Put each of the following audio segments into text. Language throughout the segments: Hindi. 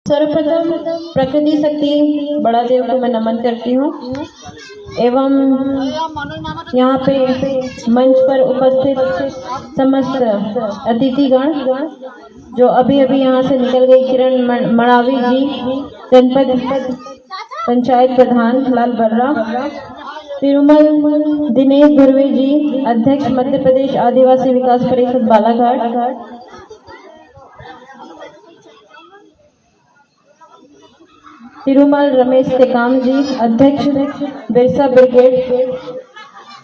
सर्वप्रथम प्रकृति शक्ति बड़ा देव को मैं नमन करती हूँ एवं यहाँ पे मंच पर उपस्थित समस्त अतिथिगण जो अभी अभी यहाँ से निकल गई, किरण मड़ावी जी, जनपद पंचायत प्रधान लाल बर्रा, तिरुमल दिनेश धुर्वे जी, अध्यक्ष मध्य प्रदेश आदिवासी विकास परिषद बालाघाट, तिरुमल रमेश टेकाम जी, अध्यक्ष बिरसा ब्रिगेड,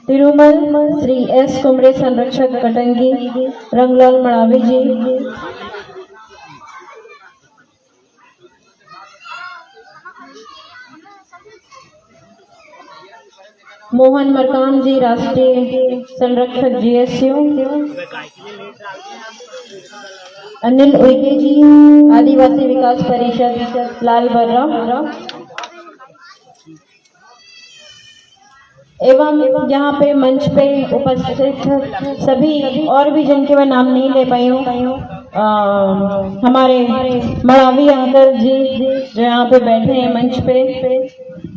तिरुमल श्री एस कुमरे संरक्षक कटंगी, रंगलाल मड़ावी जी, मोहन मरकाम जी, राष्ट्रीय संरक्षक जीएसयू, अनिल उइके जी, आदिवासी विकास परिषद लाल बर्रा, एवं यहाँ पे मंच पे उपस्थित सभी और भी जिनके मैं नाम नहीं ले पाई हूँ, हमारे मड़ावी अंकल जी जो यहाँ पे बैठे हैं मंच पे,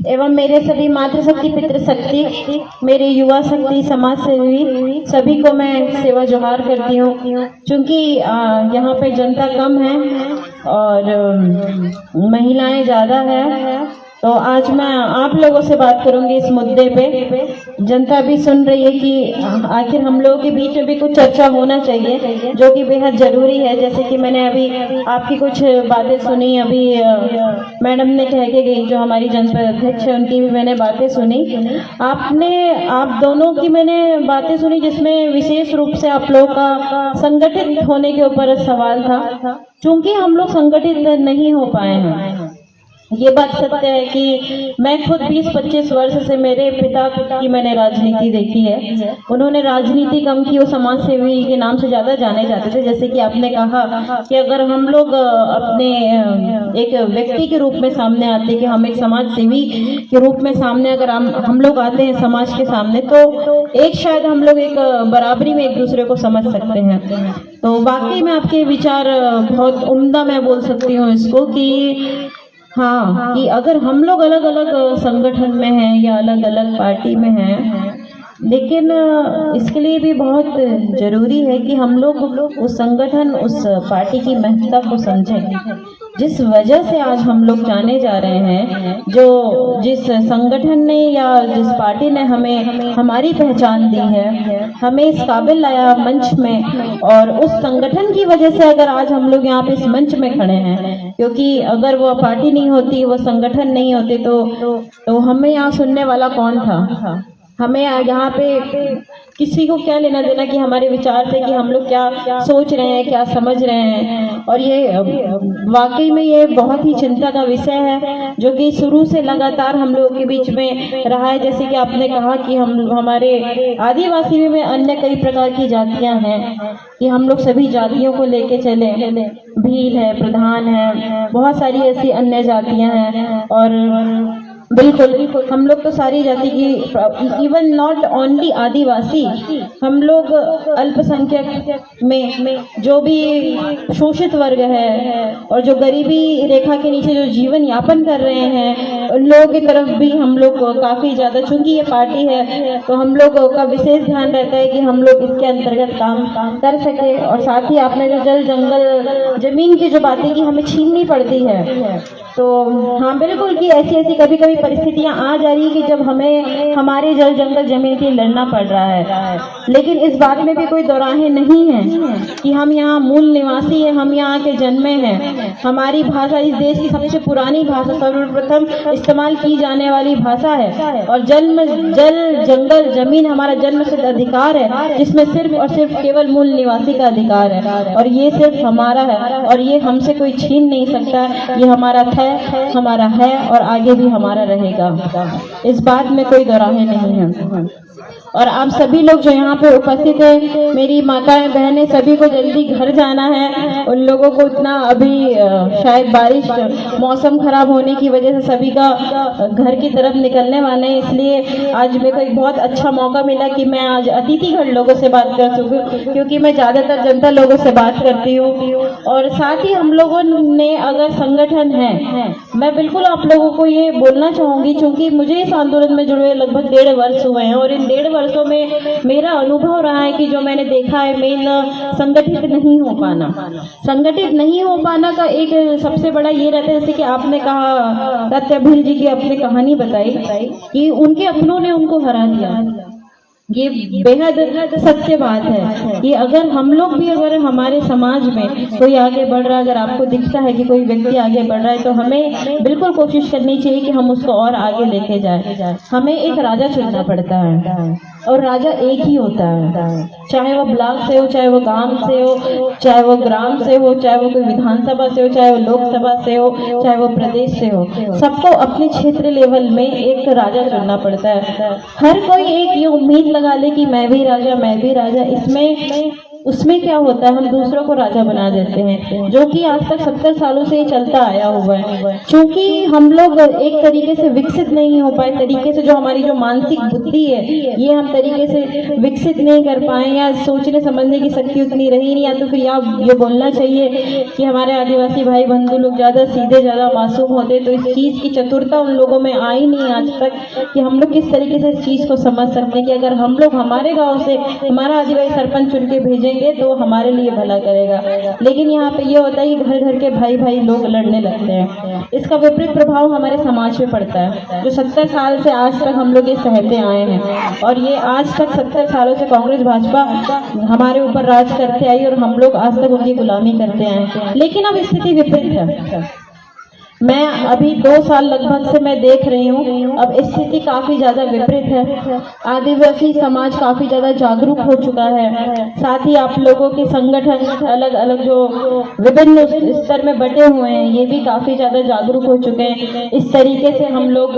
एवं मेरे सभी मातृशक्ति पितृशक्ति, मेरे युवा शक्ति समाज सेवी सभी को मैं सेवा जोहार करती हूँ। क्योंकि यहाँ पे जनता कम है और महिलाएं ज्यादा है, तो आज मैं आप लोगों से बात करूंगी इस मुद्दे पे। जनता भी सुन रही है कि आखिर हम लोगों के बीच में भी कुछ चर्चा होना चाहिए जो कि बेहद जरूरी है। जैसे कि मैंने अभी आपकी कुछ बातें सुनी, अभी मैडम ने कह के गई जो हमारी जनपद अध्यक्ष है, उनकी भी मैंने बातें सुनी। आप दोनों की मैंने बातें सुनी जिसमें विशेष रूप से आप लोगों का संगठित होने के ऊपर सवाल था। चूंकि हम लोग संगठित नहीं हो पाए हैं, ये बात सत्य है कि मैं खुद 20-25 वर्ष से मेरे पिता की मैंने राजनीति देखी है। उन्होंने राजनीति कम की, वो समाज सेवी के नाम से ज्यादा जाने जाते थे। जैसे कि आपने कहा कि अगर हम लोग अपने एक व्यक्ति के रूप में सामने आते, कि हम एक समाज सेवी के रूप में सामने अगर हम लोग आते हैं समाज के सामने, तो एक शायद हम लोग एक बराबरी में एक दूसरे को समझ सकते हैं। तो वाकई में आपके विचार बहुत उम्दा मैं बोल सकती हूँ इसको कि हाँ, कि अगर हम लोग अलग अलग संगठन में हैं या अलग अलग पार्टी में हैं, लेकिन इसके लिए भी बहुत जरूरी है कि हम लोग उस संगठन, उस पार्टी की महत्ता को समझें। जिस वजह से आज हम लोग जाने जा रहे हैं, जिस संगठन ने या जिस पार्टी ने हमें हमारी पहचान दी है, हमें इस काबिल लाया मंच में, और उस संगठन की वजह से अगर आज हम लोग यहाँ पे इस मंच में खड़े हैं, क्योंकि अगर वो पार्टी नहीं होती, वो संगठन नहीं होते, तो हमें यहाँ सुनने वाला कौन था? हमें यहाँ पे किसी को क्या लेना देना कि हमारे विचार से कि हम लोग क्या सोच रहे हैं, क्या समझ रहे हैं। और ये वाकई में ये बहुत ही चिंता का विषय है जो कि शुरू से लगातार हम लोगों के बीच में रहा है। जैसे कि आपने कहा कि हमारे आदिवासी में अन्य कई प्रकार की जातियां हैं, कि हम लोग सभी जातियों को लेके चले, भील है, प्रधान है, बहुत सारी ऐसी अन्य जातियां हैं। और बिल्कुल हम लोग तो सारी जाति की, इवन नॉट ओनली आदिवासी, हम लोग अल्पसंख्यक में जो भी शोषित वर्ग है और जो गरीबी रेखा के नीचे जो जीवन यापन कर रहे हैं, उन लोगों की तरफ भी हम लोग काफी ज्यादा, चूंकि ये पार्टी है तो हम लोग का विशेष ध्यान रहता है कि हम लोग इसके अंतर्गत काम कर सके। और साथ ही आपने जो जल जंगल जमीन की जो बातें की हमें छीननी पड़ती है, तो हाँ बिल्कुल कि ऐसी कभी कभी परिस्थितियां आ जा रही है कि जब हमें हमारे जल जंगल जमीन के लिए लड़ना पड़ रहा है। लेकिन इस बात में भी कोई दोराहे नहीं है कि हम यहाँ मूल निवासी हैं, हम यहाँ के जन्मे हैं। हमारी भाषा इस देश की सबसे पुरानी भाषा, सर्वप्रथम इस्तेमाल की जाने वाली भाषा है। और जल जंगल जमीन हमारा जन्म सिद्ध अधिकार है, जिसमें सिर्फ और सिर्फ केवल मूल निवासी का अधिकार है, और ये सिर्फ हमारा है और ये हमसे कोई छीन नहीं सकता। ये हमारा है और आगे भी हमारा रहेगा, इस बात में कोई दोराहे नहीं है। और आप सभी लोग जो यहाँ पे उपस्थित है, मेरी माताएं बहनें, सभी को जल्दी घर जाना है। उन लोगों को इतना अभी शायद बारिश मौसम खराब होने की वजह से सभी का घर की तरफ निकलने वाले हैं, इसलिए आज मेरे को एक बहुत अच्छा मौका मिला कि मैं आज अतिथिगढ़ लोगों से बात कर सकूं, क्योंकि मैं ज्यादातर जनता लोगों से बात करती हूँ। और साथ ही हम लोगों ने अगर संगठन है, मैं बिल्कुल आप लोगों को ये बोलना चाहूंगी, क्योंकि मुझे इस आंदोलन में जुड़े लगभग 1.5 वर्ष हुए हैं और इन 1.5 वर्षों में मेरा अनुभव रहा है कि जो मैंने देखा है, मेन संगठित नहीं हो पाना। संगठित नहीं हो पाना का एक सबसे बड़ा ये रहता है, जैसे कि आपने कहा सत्यभील जी की अपनी कहानी बताई कि उनके अपनों ने उनको हरा दिया। ये बेहद सत्य बात है कि अगर हम लोग भी, अगर हमारे समाज में कोई आगे बढ़ रहा है, अगर आपको दिखता है कि कोई व्यक्ति आगे बढ़ रहा है, तो हमें बिल्कुल कोशिश करनी चाहिए कि हम उसको और आगे लेके जाए। हमें एक राजा चुनना पड़ता है और राजा एक ही होता है, चाहे वो ब्लॉक से हो, चाहे वो गांव से हो, चाहे वो ग्राम से हो, चाहे वो कोई विधानसभा से हो, चाहे वो लोकसभा से हो, चाहे वो प्रदेश से हो। सबको अपने क्षेत्र लेवल में एक राजा चुनना पड़ता है। हर कोई एक ये उम्मीद लगा ले कि मैं भी राजा, मैं भी राजा। उसमें क्या होता है, हम दूसरों को राजा बना देते हैं, जो कि आज तक 70 सालों से ही चलता आया हुआ है। क्योंकि हम लोग एक तरीके से विकसित नहीं हो पाए, तरीके से जो हमारी जो मानसिक बुद्धि है, ये हम तरीके से विकसित नहीं कर पाए, या सोचने समझने की शक्ति उतनी रही नहीं, या तो फिर ये बोलना चाहिए कि हमारे आदिवासी भाई बंधु लोग ज्यादा सीधे, ज्यादा मासूम होते, तो इस चीज की चतुरता उन लोगों में आई नहीं आज तक कि हम लोग किस तरीके से इस चीज को समझ सकते हैं कि अगर हम लोग हमारे गाँव से हमारा आदिवासी सरपंच चुन के भेजेंगे तो हमारे लिए भला करेगा। लेकिन यहाँ पे ये होता है कि घर घर के भाई भाई लोग लड़ने लगते हैं। इसका विपरीत प्रभाव हमारे समाज पे पड़ता है, जो 70 साल से आज तक हम लोग ये सहते आए हैं। और ये आज तक 70 सालों से कांग्रेस भाजपा हमारे ऊपर राज करते आई और हम लोग आज तक उनकी गुलामी करते आए। लेकिन अब स्थिति विपरीत है। मैं अभी 2 साल लगभग से मैं देख रही हूँ, अब स्थिति काफी ज्यादा विपरीत है। आदिवासी समाज काफी ज्यादा जागरूक हो चुका है। साथ ही आप लोगों के संगठन अलग अलग जो विभिन्न स्तर में बटे हुए हैं, ये भी काफी ज्यादा जागरूक हो चुके हैं। इस तरीके से हम लोग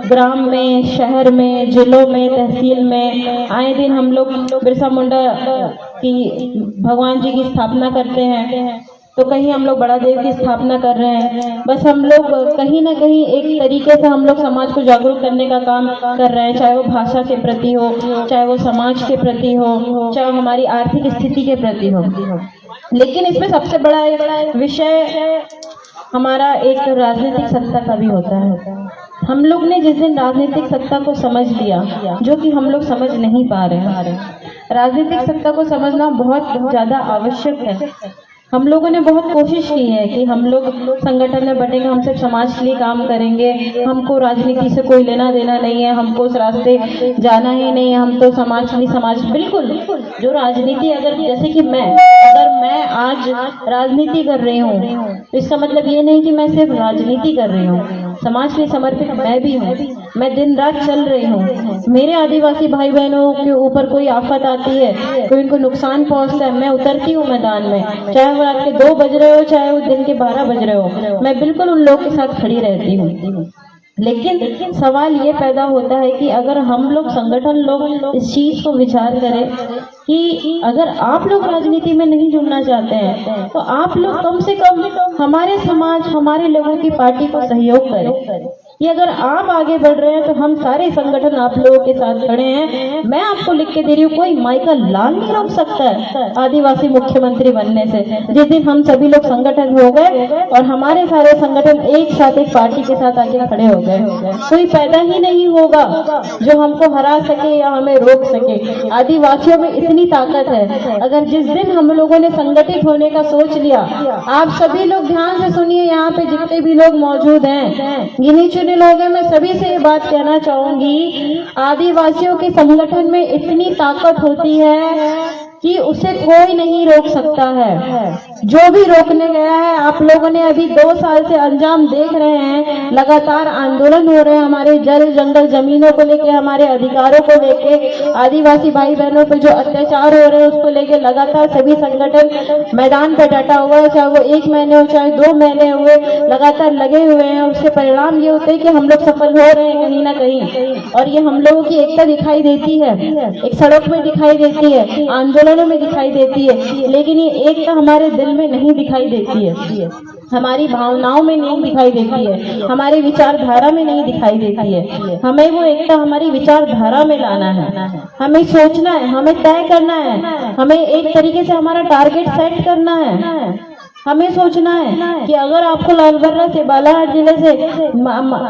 ग्राम में, शहर में, जिलों में, तहसील में आए दिन हम लोग बिरसा मुंडा की भगवान जी की स्थापना करते हैं, तो कहीं हम लोग बड़ा देव की स्थापना कर रहे हैं। बस हम लोग कहीं ना कहीं एक तरीके से हम लोग समाज को जागरूक करने का काम कर रहे हैं, चाहे वो भाषा के प्रति हो, चाहे वो समाज के प्रति हो, चाहे वो हमारी आर्थिक स्थिति के प्रति हो। लेकिन इसमें सबसे बड़ा विषय हमारा एक राजनीतिक सत्ता का भी होता है। हम लोग ने जिस दिन राजनीतिक सत्ता को समझ लिया, जो कि हम लोग समझ नहीं पा रहे हैं, राजनीतिक सत्ता को समझना बहुत ज्यादा आवश्यक है। हम लोगों ने बहुत कोशिश की है कि हम लोग संगठन में बटेंगे, हम सिर्फ समाज के लिए काम करेंगे, हमको राजनीति से कोई लेना देना नहीं है, हमको उस रास्ते जाना ही नहीं है, हम तो समाज के लिए समाज। बिल्कुल जो राजनीति, अगर जैसे कि अगर मैं आज राजनीति कर रही हूँ, तो इसका मतलब ये नहीं कि मैं सिर्फ राजनीति कर रही हूँ, समाज के लिए समर्पित मैं भी हूँ। मैं दिन रात चल रही हूँ। मेरे आदिवासी भाई बहनों के ऊपर कोई आफत आती है, कोई उनको नुकसान पहुँचता है, मैं उतरती हूँ मैदान में, चाहे वो रात के 2 बज रहे हो, चाहे वो दिन के 12 बज रहे हो, मैं बिल्कुल उन लोगों के साथ खड़ी रहती हूँ। लेकिन सवाल ये पैदा होता है कि अगर हम लोग संगठन लोग इस चीज को विचार करें कि अगर आप लोग राजनीति में नहीं जुड़ना चाहते हैं, तो आप लोग कम से कम हमारे समाज, हमारे लोगों की पार्टी को सहयोग करें। कि अगर आप आगे बढ़ रहे हैं तो हम सारे संगठन आप लोगों के साथ खड़े हैं। मैं आपको लिख के दे रही हूँ, कोई माइकल लाल नहीं रोक सकता है आदिवासी मुख्यमंत्री बनने से। जिस दिन हम सभी लोग संगठन हो गए और हमारे सारे संगठन एक साथ एक पार्टी के साथ आके खड़े हो गए, कोई पैदा ही नहीं होगा जो हमको हरा सके या हमें रोक सके। आदिवासियों में इतनी ताकत है। अगर जिस दिन हम लोगों ने संगठित होने का सोच लिया, आप सभी लोग ध्यान से सुनिए, यहाँ पे जितने भी लोग मौजूद हैं, गिने चुने लोग हैं, मैं सभी से ये बात कहना चाहूंगी, आदिवासियों के संगठन में इतनी ताकत होती है कि उसे कोई नहीं रोक सकता है। जो भी रोकने गया है, आप लोगों ने अभी 2 साल से अंजाम देख रहे हैं। लगातार आंदोलन हो रहे हैं हमारे जल जंगल जमीनों को लेके, हमारे अधिकारों को लेके, आदिवासी भाई बहनों पे जो अत्याचार हो रहे हैं उसको लेके लगातार सभी संगठन मैदान पे डटा हुआ है। चाहे वो 1 महीने हो चाहे 2 महीने हुए, लगातार लगे हुए हैं। उसके परिणाम ये होते हैं कि हम लोग सफल हो रहे हैं कहीं ना कहीं, और ये हम लोगों की एकता दिखाई देती है, एक सड़क में दिखाई देती है, आंदोलनों में दिखाई देती है। लेकिन ये एकता हमारे दिल में नहीं दिखाई देती है, हमारी भावनाओं में नहीं दिखाई देती है, हमारी विचारधारा में नहीं दिखाई देती है। हमें वो एकता हमारी विचारधारा में लाना है, हमें सोचना है, हमें तय करना है, हमें एक तरीके से हमारा टारगेट सेट करना है। हमें सोचना है कि अगर आपको लालबर्रा से बालाघाट जिले से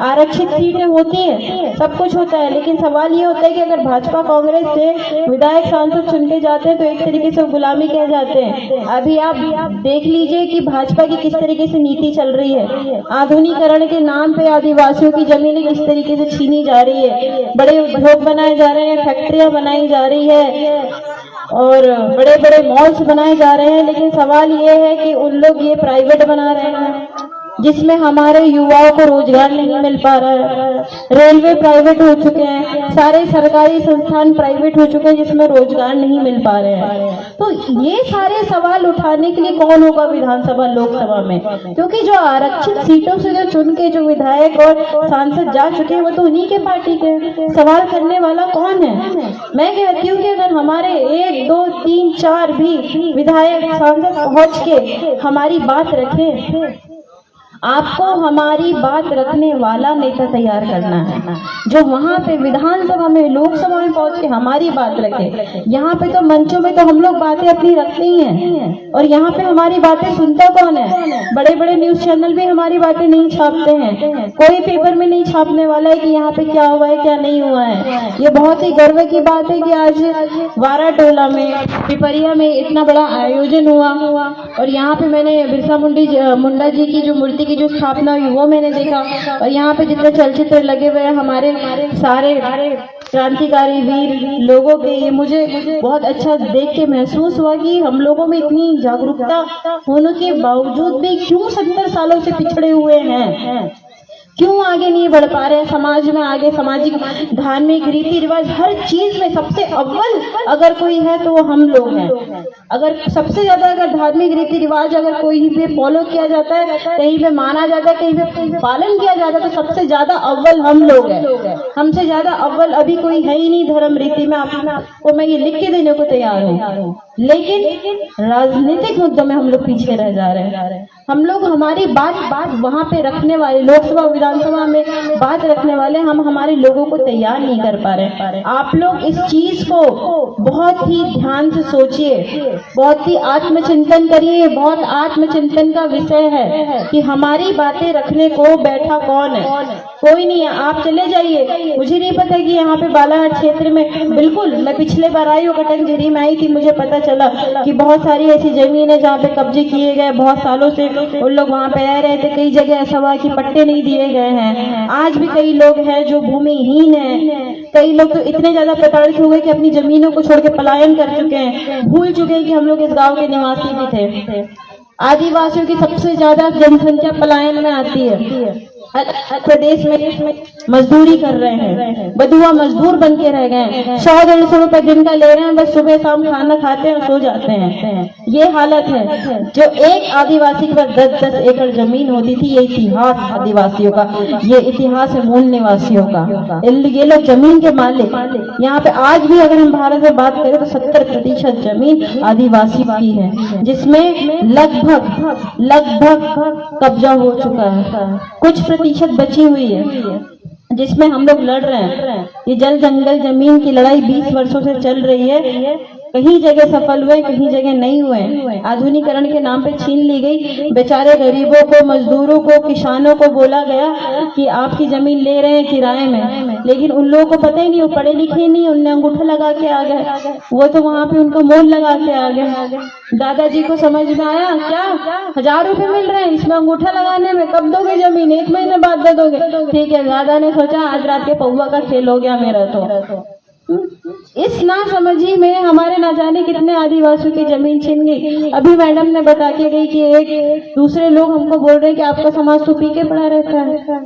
आरक्षित सीटें होती है, सब कुछ होता है, लेकिन सवाल ये होता है कि अगर भाजपा कांग्रेस से विधायक सांसद चुन के जाते हैं तो एक तरीके से गुलामी कह जाते हैं। अभी आप देख लीजिए कि भाजपा की किस तरीके से नीति चल रही है। आधुनिकीकरण के नाम पे आदिवासियों की जमीनें किस तरीके से छीनी जा रही है, बड़े उद्योग बनाए जा रहे हैं, फैक्ट्रियां बनाई जा रही है और बड़े बड़े मॉल्स बनाए जा रहे हैं। लेकिन सवाल ये है कि उन लोग ये प्राइवेट बना रहे हैं जिसमें हमारे युवाओं को रोजगार नहीं मिल पा रहा है। रेलवे प्राइवेट हो चुके हैं, सारे सरकारी संस्थान प्राइवेट हो चुके हैं जिसमें रोजगार नहीं मिल पा रहे हैं। तो ये सारे सवाल उठाने के लिए कौन होगा विधानसभा लोकसभा में? क्योंकि जो आरक्षित सीटों से जो चुन के जो विधायक और सांसद जा चुके हैं वो तो उन्हीं के पार्टी के। सवाल करने वाला कौन है? मैं कहती हूँ कि अगर हमारे 1, 2, 3, 4 भी विधायक सांसद पहुंच के हमारी बात रखें, आपको हमारी बात रखने वाला नेता तैयार करना है जो वहां पे विधानसभा में लोकसभा में पहुंच के हमारी बात रखे। यहाँ पे तो मंचों में तो हम लोग बातें अपनी रखते ही हैं और यहाँ पे हमारी बातें सुनता कौन है? बड़े बड़े न्यूज चैनल भी हमारी बातें नहीं छापते हैं, कोई पेपर में नहीं छापने वाला है कि यहाँ पे क्या हुआ है क्या नहीं हुआ है। ये बहुत ही गर्व की बात है कि आज वाराटोला में पिपरिया में इतना बड़ा आयोजन हुआ और यहाँ पे मैंने बिरसा मुंडा जी की जो मूर्ति जो स्थापना हुई वो मैंने देखा और यहाँ पे जितने चलचित्र लगे हुए हैं हमारे सारे क्रांतिकारी वीर लोगों के, ये मुझे बहुत अच्छा देख के महसूस हुआ कि हम लोगों में इतनी जागरूकता होने के बावजूद भी क्यों 70 सालों से पिछड़े हुए हैं, क्यों आगे नहीं बढ़ पा रहे हैं समाज में आगे। सामाजिक धार्मिक रीति रिवाज हर चीज में सबसे अव्वल अगर कोई है तो वो हम लोग हैं। अगर सबसे ज्यादा अगर धार्मिक रीति रिवाज अगर कोई पे फॉलो किया जाता है, कहीं पे माना जाता है, कहीं पे पालन किया जाता है, तो सबसे ज्यादा अव्वल हम लोग हैं। हमसे ज्यादा अव्वल अभी कोई है ही नहीं धर्म रीति में। आपको मैं ये लिख के देने को तैयार हूँ, लेकिन राजनीतिक मुद्दों में हम लोग पीछे रह जा रहे हैं। हम लोग हमारी बात वहां पे रखने वाले, लोकसभा विधानसभा में बात रखने वाले हम हमारे लोगों को तैयार नहीं कर पा रहे। आप लोग इस चीज को बहुत ही ध्यान से सोचिए, बहुत ही आत्मचिंतन करिए। बहुत आत्मचिंतन का विषय है कि हमारी बातें रखने को बैठा कौन है? कोई नहीं है। आप चले जाइए, मुझे नहीं पता कि यहाँ पे बालाघाट क्षेत्र में, बिल्कुल मैं पिछले बार आई हूँ, कटंजरी में आई थी, मुझे पता चला कि बहुत सारी ऐसी जमीन है जहाँ पे कब्जे किए गए, बहुत सालों से उन लोग वहाँ पे रह रहे थे। कई जगह ऐसा हुआ कि पट्टे नहीं दिए गए हैं। आज भी कई लोग हैं जो भूमिहीन हैं। कई लोग तो इतने ज्यादा प्रताड़ित हो गए कि अपनी जमीनों को छोड़ के पलायन कर चुके हैं, भूल चुके हैं कि हम लोग इस गाँव के निवासी भी थे। आदिवासियों की सबसे ज्यादा जनसंख्या पलायन में आती है। प्रदेश में मजदूरी कर रहे हैं, बधुआ मजदूर बन के रह गए हैं। 100-150 रुपए दिन का ले रहे हैं, बस सुबह शाम खाना खाते हैं और सो जाते हैं। ये हालत है। जो एक आदिवासी के पास 10-10 एकड़ जमीन होती थी, ये इतिहास आदिवासियों का, ये इतिहास है मूल निवासियों का। ये लोग जमीन के मालिक। यहाँ पे आज भी अगर हम भारत में बात करें तो 70% जमीन आदिवासी की है, जिसमें लगभग कब्जा हो चुका है, कुछ प्रतिशत बची हुई है जिसमें हम लोग लड़ रहे हैं। ये जल जंगल जमीन की लड़ाई 20 वर्षों से चल रही है। कहीं जगह सफल हुए, कहीं जगह नहीं हुए। आधुनिकीकरण के नाम पे छीन ली गई। बेचारे गरीबों को, मजदूरों को, किसानों को बोला गया कि आपकी जमीन ले रहे हैं किराए में, लेकिन उन लोगों को पता ही नहीं, वो पढ़े लिखे नहीं, उनने अंगूठा लगा के आ गए, वो तो वहां पे उनको मोल लगा के आ गए। दादाजी को समझ में आया क्या 1000 रुपए मिल रहे हैं इसमें अंगूठा लगाने में, कब दोगे जमीन? 1 महीने बाद दे दोगे। ठीक है, दादा ने सोचा आज रात के पौवा का खेल हो गया मेरा। इस नासमझी में हमारे ना जाने कितने आदिवासियों की जमीन छीन गई। अभी मैडम ने बता के गई कि एक दूसरे लोग हमको बोल रहे हैं कि आपका समाज तो पी के पड़ा रहता है।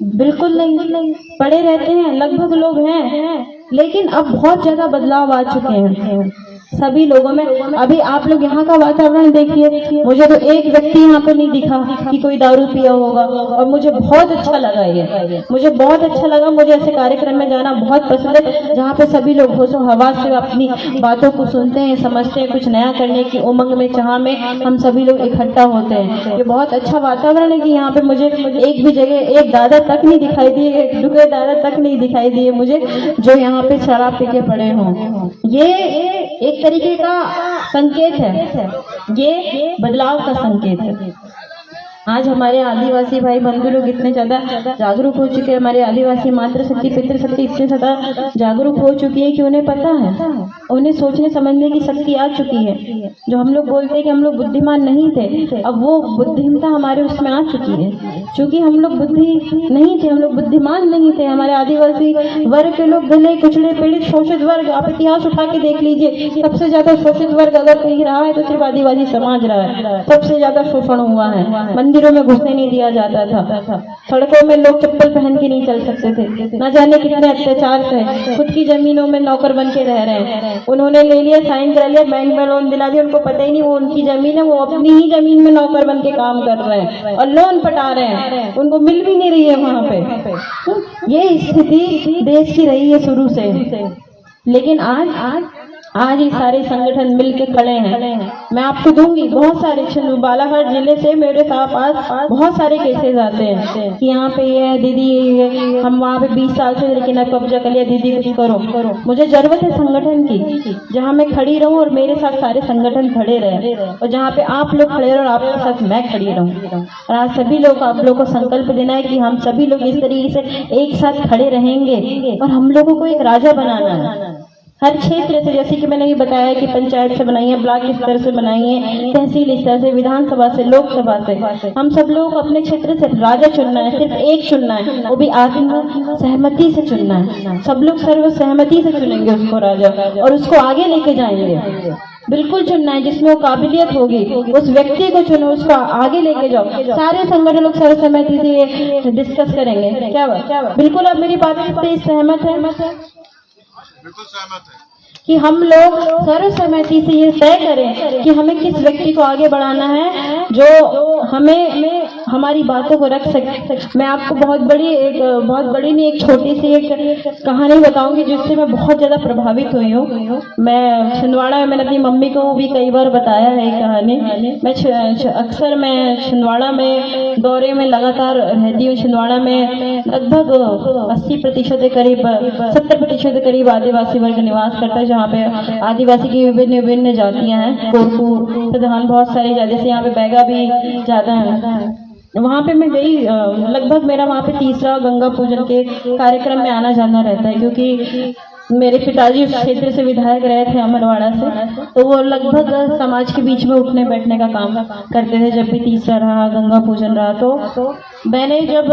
बिल्कुल नहीं, पड़े रहते हैं, लगभग लोग हैं, लेकिन अब बहुत ज्यादा बदलाव आ चुके हैं सभी लोगों में। अभी आप लोग यहाँ का वातावरण देखिए, मुझे तो एक व्यक्ति यहाँ पे नहीं दिखा कि कोई दारू पिया होगा, और मुझे बहुत अच्छा लगा ये, मुझे बहुत अच्छा लगा। मुझे ऐसे कार्यक्रम में जाना बहुत पसंद है जहाँ पे सभी लोग होशो हवास से अपनी बातों को सुनते हैं, समझते हैं, कुछ नया करने की उमंग में, चाह में हम सभी लोग इकट्ठा होते हैं। ये बहुत अच्छा वातावरण है कि यहाँ पे मुझे एक भी जगह एक दादा तक नहीं दिखाई दिए, एक दुबे दादा तक नहीं दिखाई दिए मुझे, जो यहाँ पे शराब पी के पड़े हों। ये एक तरीके का संकेत है, ये बदलाव का संकेत है। आज हमारे आदिवासी भाई बंधु लोग इतने ज्यादा जागरूक हो चुके हैं, हमारे आदिवासी मातृशक्ति पितृशक्ति इतने ज्यादा जागरूक हो चुकी है कि उन्हें पता है, उन्हें सोचने समझने की शक्ति आ चुकी है। जो हम लोग बोलते हैं कि हम लोग बुद्धिमान नहीं थे, अब वो बुद्धिमता हमारे उसमें आ चुकी है। क्योंकि हम लोग बुद्धि नहीं थे, हम लोग बुद्धिमान नहीं थे। हमारे आदिवासी वर्ग के लोग भले कुचले पीड़ित शोषित वर्ग, आप इतिहास उठा के देख लीजिए, सबसे ज्यादा शोषित वर्ग अगर कहीं रहा है तो सिर्फ आदिवासी समाज रहा है। सबसे ज्यादा शोषण हुआ है, मंदिरों में घुसने नहीं दिया जाता था, सड़कों में लोग चप्पल पहन के नहीं चल सकते थे, न जाने कितने अत्याचार थे। खुद की जमीनों में नौकर बन के रह रहे हैं, उन्होंने ले लिया, साइन करा लिया, बैंक में लोन दिला दिया, उनको पता ही नहीं वो उनकी जमीन है, वो अपनी ही जमीन में नौकर बन के काम कर रहे हैं और लोन पटा रहे हैं, उनको मिल भी नहीं रही है वहां पे। ये स्थिति देश की रही है शुरू से, लेकिन आज ये सारे संगठन मिलके खड़े हैं। मैं आपको दूंगी बहुत सारे, बालाघाट जिले से मेरे पास बहुत सारे केसेस आते हैं कि यहाँ पे ये है दीदी, ये हम वहाँ पे 20 साल से, लेकिन अब कब्जा कर लिया, दीदी कुछ करो। मुझे जरूरत है संगठन की, जहाँ मैं खड़ी रहूं और मेरे साथ सारे संगठन खड़े रहे, और जहाँ पे आप लोग खड़े रहो और आपके साथ मैं खड़ी रहूं। और आज सभी लोग, आप लोग को संकल्प देना है कि हम सभी लोग इस तरीके से एक साथ खड़े रहेंगे और हम लोगों को एक राजा बनाना है। हर क्षेत्र से, जैसे कि मैंने ये बताया कि पंचायत से बनाई है, ब्लॉक स्तर से बनाई है, तहसील स्तर से, विधानसभा से, लोकसभा से, हम सब लोग अपने क्षेत्र से राजा चुनना है, सिर्फ एक चुनना है, वो भी आत्म सहमति से चुनना है। सब लोग सर्व सहमति से चुनेंगे उसको राजा, और उसको आगे लेके जाएंगे। बिल्कुल चुनना है जिसमें वो काबिलियत होगी, उस व्यक्ति को चुनो, उसको आगे लेके जाओ। सारे संगठन लोग सर्वसहमति से डिस्कस करेंगे। क्या बात? बिल्कुल आप मेरी बात से सहमत है? बिल्कुल सहमत है कि हम लोग सर्वसहमति से ये तय करें कि हमें किस व्यक्ति को आगे बढ़ाना है जो हमें हमारी बातों को रख सके। मैं आपको बहुत बड़ी नहीं, एक छोटी सी एक कहानी बताऊंगी जिससे मैं बहुत ज्यादा प्रभावित हुई हूँ। मैं छिंदवाड़ा में, मैंने अपनी मम्मी को भी कई बार बताया है ये कहानी। अक्सर मैं छिंदवाड़ा में दौरे में लगातार रहती हूँ। छिंदवाड़ा में लगभग 80% के करीब, 70% के करीब आदिवासी वर्ग निवास करता है, जहाँ पे आदिवासी की विभिन्न जातियां हैं, कोरकू प्रधान बहुत सारी जाति से, यहाँ पे बैगा भी ज्यादा है। वहाँ पे मैं गई, लगभग मेरा वहाँ पे तीसरा गंगा पूजन के कार्यक्रम में आना जाना रहता है, क्योंकि मेरे पिताजी उस क्षेत्र से विधायक रहे थे अमरवाड़ा से, तो वो लगभग समाज के बीच में उठने बैठने का काम करते थे। जब भी तीसरा रहा, गंगा पूजन रहा, तो मैंने जब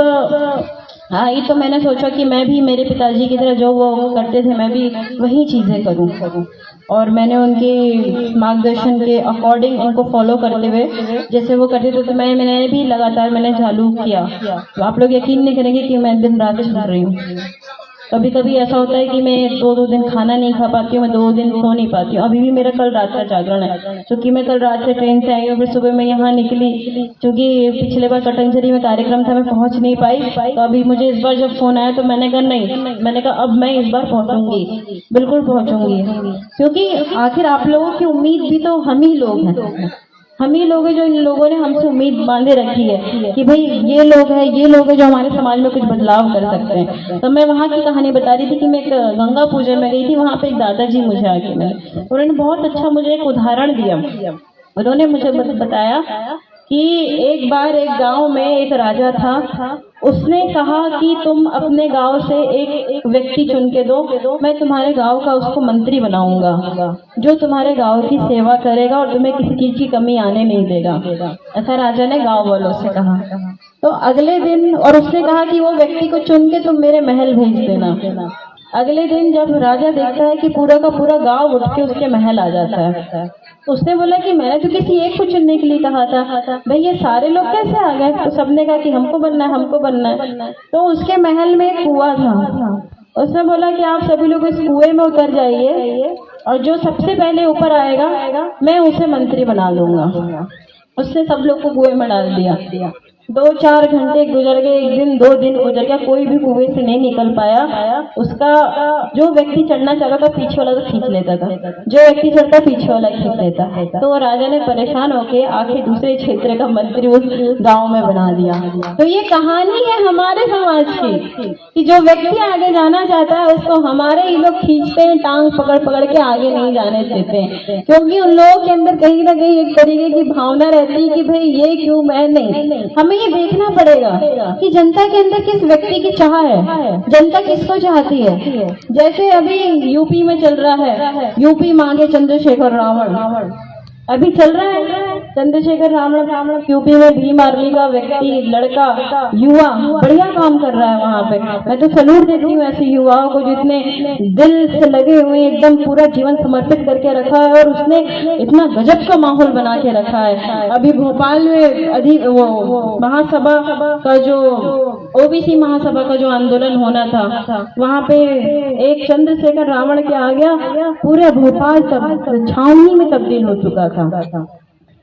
आई तो मैंने सोचा कि मैं भी मेरे पिताजी की तरह जो वो करते थे मैं भी वही चीजें करूं, और मैंने उनके मार्गदर्शन के अकॉर्डिंग उनको फॉलो करते हुए जैसे वो करते थे, तो मैंने भी लगातार मैंने चालू किया। तो आप लोग यकीन नहीं करेंगे कि मैं दिन रात सुन रही हूँ। कभी कभी ऐसा होता है कि मैं दो दिन खाना नहीं खा पाती हूँ, मैं 2 दिन सो नहीं पाती हूँ। अभी भी मेरा कल रात का जागरण है, क्योंकि मैं कल रात से ट्रेन से आई हूँ, फिर सुबह मैं यहाँ निकली, क्योंकि पिछले बार कटंजरी में कार्यक्रम था, मैं पहुँच नहीं पाई। तो अभी मुझे इस बार जब फोन आया तो मैंने कहा नहीं, मैंने कहा अब मैं इस बार पहुँचूंगी, बिल्कुल पहुँचूंगी, क्योंकि आखिर आप लोगों की उम्मीद भी तो हम ही लोग हैं, हम ही लोग हैं जो इन लोगों ने हमसे उम्मीद बांधे रखी है कि भाई ये लोग हैं जो हमारे समाज में कुछ बदलाव कर सकते हैं। तो मैं वहाँ की कहानी बता रही थी कि मैं एक गंगा पूजन में गई थी, वहाँ पे एक दादाजी मुझे आके मिले, उन्होंने बहुत अच्छा मुझे एक उदाहरण दिया। उन्होंने मुझे बताया कि एक बार एक गांव में एक राजा था, उसने कहा कि तुम अपने गांव से एक व्यक्ति चुन के दो, मैं तुम्हारे गांव का उसको मंत्री बनाऊंगा, जो तुम्हारे गांव की सेवा करेगा और तुम्हें किसी चीज की कमी आने नहीं देगा। ऐसा राजा ने गांव वालों से कहा। तो अगले दिन, और उसने कहा कि वो व्यक्ति को चुन के तुम मेरे महल भेज देना। अगले दिन जब राजा देखता है कि पूरा का पूरा गांव उठ के उसके महल आ जाता है, तो उसने बोला कि मैंने तो किसी एक को चुनने के लिए कहा था, भाई ये सारे लोग कैसे आ गए? तो सबने कहा कि हमको बनना है, हमको बनना है। तो उसके महल में एक कुआं था, उसने बोला कि आप सभी लोग इस कुएं में उतर जाइए और जो सबसे पहले ऊपर आएगा मैं उसे मंत्री बना लूंगा। उसने सब लोग को कुएं में डाल दिया। 2-4 घंटे गुजर गए, 1 दिन 2 दिन गुजर गया, कोई भी कुएं से नहीं निकल पाया। उसका जो व्यक्ति चढ़ना चाहता था पीछे वाला तो खींच लेता था, जो व्यक्ति चढ़ता पीछे वाला खींच लेता। तो वो राजा ने परेशान होके आखिर दूसरे क्षेत्र का मंत्री उस गांव में बना दिया। तो ये कहानी है हमारे समाज की कि जो व्यक्ति आगे जाना चाहता है उसको हमारे ही लोग खींचते हैं, टांग पकड़ पकड़ के आगे नहीं जाने देते हैं, क्योंकि उन लोगों के अंदर कहीं ना कहीं एक तरीके की भावना रहती है कि भाई ये क्यों, मैं नहीं। हमें ये देखना पड़ेगा कि जनता के अंदर किस व्यक्ति की चाह है, जनता किसको चाहती है। जैसे अभी यूपी में चल रहा है, यूपी मांगे चंद्रशेखर रावण, अभी चल रहा है चंद्रशेखर रावण। यूपी में भीम आर्मी का व्यक्ति, लड़का, युवा बढ़िया काम कर रहा है वहाँ पे। मैं तो सैल्यूट देती हूँ ऐसे युवाओं को जितने दिल से लगे हुए, एकदम पूरा जीवन समर्पित करके रखा है और उसने इतना गजब का माहौल बना के रखा है। अभी भोपाल में महासभा का जो ओबीसी महासभा का जो आंदोलन होना था, वहाँ पे एक चंद्रशेखर रावण के आ गया, पूरे भोपाल छावनी में तब्दील हो चुका था।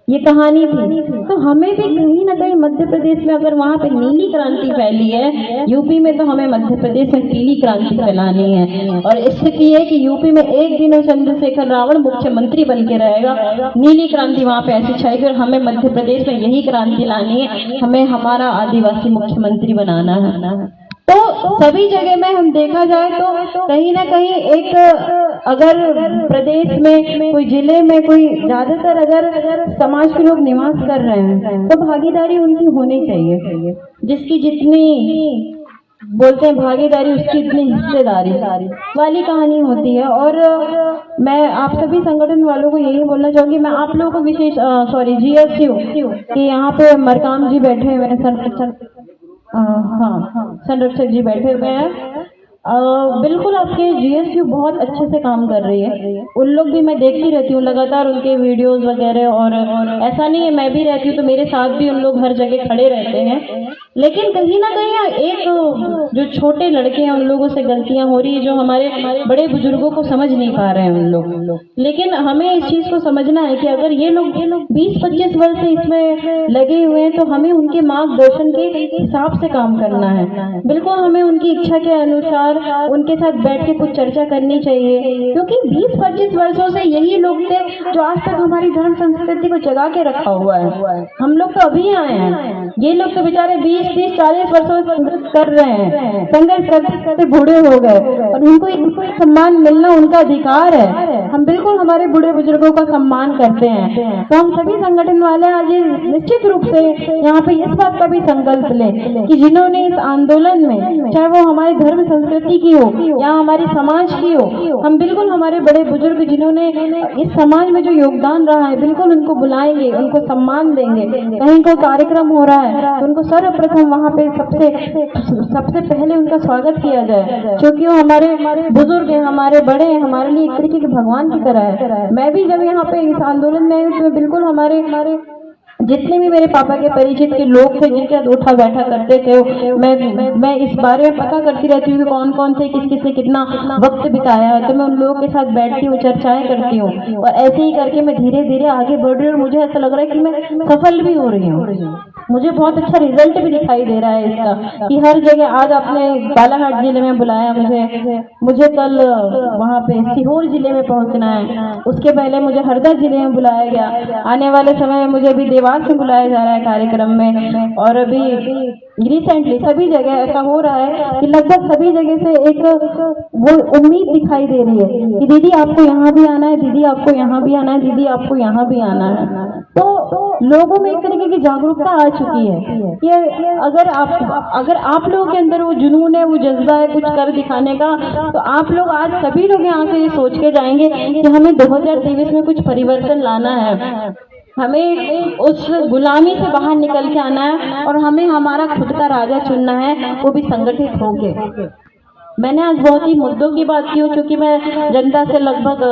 ये कहानी थी। तो हमें भी कहीं ना कहीं मध्य प्रदेश में अगर वहाँ पे नीली क्रांति फैली है, यूपी में तो हमें मध्य प्रदेश में पीली क्रांति फैलानी है। और स्थिति है कि यूपी में एक दिन चंद्रशेखर रावण मुख्यमंत्री बन के रहेगा, नीली क्रांति वहाँ पे ऐसी छाएगी। और हमें मध्य प्रदेश में यही क्रांति लानी है, हमें हमारा आदिवासी मुख्यमंत्री बनाना है। तो सभी जगह में हम देखा जाए तो कहीं ना कहीं एक, अगर प्रदेश में कोई जिले में कोई ज्यादातर अगर समाज के लोग निवास कर रहे हैं तो भागीदारी उनकी होनी चाहिए। जिसकी जितनी बोलते हैं भागीदारी उसकी इतनी हिस्सेदारी वाली कहानी होती है। और मैं आप सभी संगठन वालों को यही बोलना चाहूंगी, मैं आप लोगों को विशेष GSU कि यहाँ पे मरकाम जी बैठे हुए हैं, संरक्षक जी बैठे हुए हैं। बिल्कुल आपके GSU बहुत अच्छे से काम कर रही है। उन लोग भी मैं देखती रहती हूँ लगातार उनके वीडियोस वगैरह, और ऐसा नहीं है मैं भी रहती हूँ तो मेरे साथ भी उन लोग हर जगह खड़े रहते हैं। लेकिन कहीं ना कहीं एक जो छोटे लड़के हैं उन लोगों से गलतियां हो रही है, जो हमारे बड़े बुजुर्गों को समझ नहीं पा रहे हैं उन लोग। लेकिन हमें इस चीज को समझना है कि अगर ये लोग 20-25 वर्ष से इसमें लगे हुए हैं तो हमें उनके मार्गदर्शन के हिसाब से काम करना है। बिल्कुल हमें उनकी इच्छा के अनुसार उनके साथ बैठ के कुछ चर्चा करनी चाहिए, क्योंकि 20-25 वर्षों से यही लोग थे जो आज तक हमारी धर्म संस्कृति को जगा के रखा हुआ है। हम लोग तो अभी आए हैं, ये लोग तो बेचारे 20-30-40 वर्षों से संघर्ष कर रहे हैं, संघर्ष करते बूढ़े हो गए, और उनको एक सम्मान मिलना उनका अधिकार है। हम बिल्कुल हमारे बूढ़े बुजुर्गों का सम्मान करते हैं। तो हम सभी संगठन वाले आज निश्चित रूप से यहाँ पे इस बात का भी संकल्प लें कि जिन्होंने इस आंदोलन में, चाहे वो हमारे धर्म संस्कृति की हो या हमारे समाज की हो, हम बिल्कुल हमारे बड़े बुजुर्ग जिन्होंने इस समाज में जो योगदान रहा है बिल्कुल उनको बुलाएंगे, उनको सम्मान देंगे। कहीं कोई कार्यक्रम हो रहा है तो उनको सर्वप्रथम वहाँ पे सबसे पहले उनका स्वागत किया जाए, क्योंकि वो हमारे बुजुर्ग हैं, हमारे बड़े हैं, हमारे लिए एक तरीके के भगवान की तरह है। मैं भी जब यहाँ पे इस आंदोलन में आई तो बिल्कुल हमारे जितने भी मेरे पापा के परिचित के लोग थे जिनके साथ उठा बैठा करते थे, मैं इस बारे में पता करती रहती हूँ कि कौन कौन से किस ने कितना वक्त बिताया है। तो मैं उन लोगों के साथ बैठती हूँ, चर्चाएं करती हूँ, और ऐसे ही करके मैं धीरे धीरे आगे बढ़ रही हूँ। और मुझे ऐसा लग रहा है कि मैं सफल भी हो रही हूँ। मुझे बहुत अच्छा रिजल्ट भी दिखाई दे रहा है इसका, कि हर जगह आज आपने बालाघाट जिले में बुलाया मुझे कल वहाँ पे सीहोर जिले में पहुँचना है, उसके पहले मुझे हरदा जिले में बुलाया गया, आने वाले समय में मुझे अभी देवास से बुलाया जा रहा है कार्यक्रम में। और अभी रिसेंटली सभी जगह ऐसा हो रहा है कि लगभग सभी जगह से एक वो उम्मीद दिखाई दे रही है कि दीदी आपको यहाँ भी आना है, दीदी आपको यहाँ भी आना है, दीदी आपको यहाँ भी आना है। तो लोगों में एक तरीके की जागरूकता आ चुकी है कि अगर आप लोगों के अंदर वो जुनून है, वो जज्बा है कुछ कर दिखाने का, तो आप लोग आज सभी लोग यहाँ से ये सोच के जाएंगे कि हमें 2023 में कुछ परिवर्तन लाना है, हमें उस गुलामी से बाहर निकल के आना है, और हमें हमारा खुद का राजा चुनना है, वो भी संगठित होके। मैंने आज बहुत ही मुद्दों की बात की हो, चूंकि मैं जनता से लगभग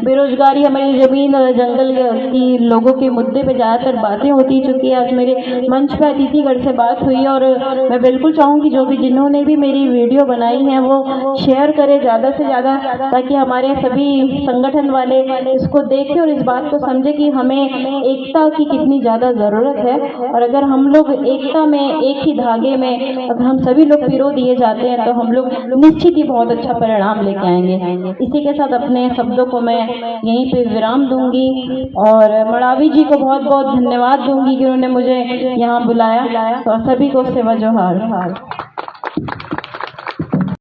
बेरोजगारी, हमारी जमीन, जंगल की लोगों के मुद्दे पे ज़्यादातर बातें होती, चूंकि आज मेरे मंच पे अतिथिगढ़ से बात हुई। और मैं बिल्कुल चाहूँगी जो भी जिन्होंने भी मेरी वीडियो बनाई है वो शेयर करें ज़्यादा से ज़्यादा, ताकि हमारे सभी संगठन वाले इसको देखें और इस बात को समझे कि हमें एकता की कितनी ज़्यादा ज़रूरत है। और अगर हम लोग एकता में, एक ही धागे में अगर हम सभी लोग पिरो दिए जाते हैं तो हम लोग निश्चित ही बहुत अच्छा परिणाम लेके आएंगे। इसी के साथ अपने शब्दों को मैं यहीं पे विराम दूंगी और मड़ावी जी को बहुत बहुत धन्यवाद दूंगी कि उन्होंने मुझे यहाँ बुलाया। तो सभी को सेवा जोहार।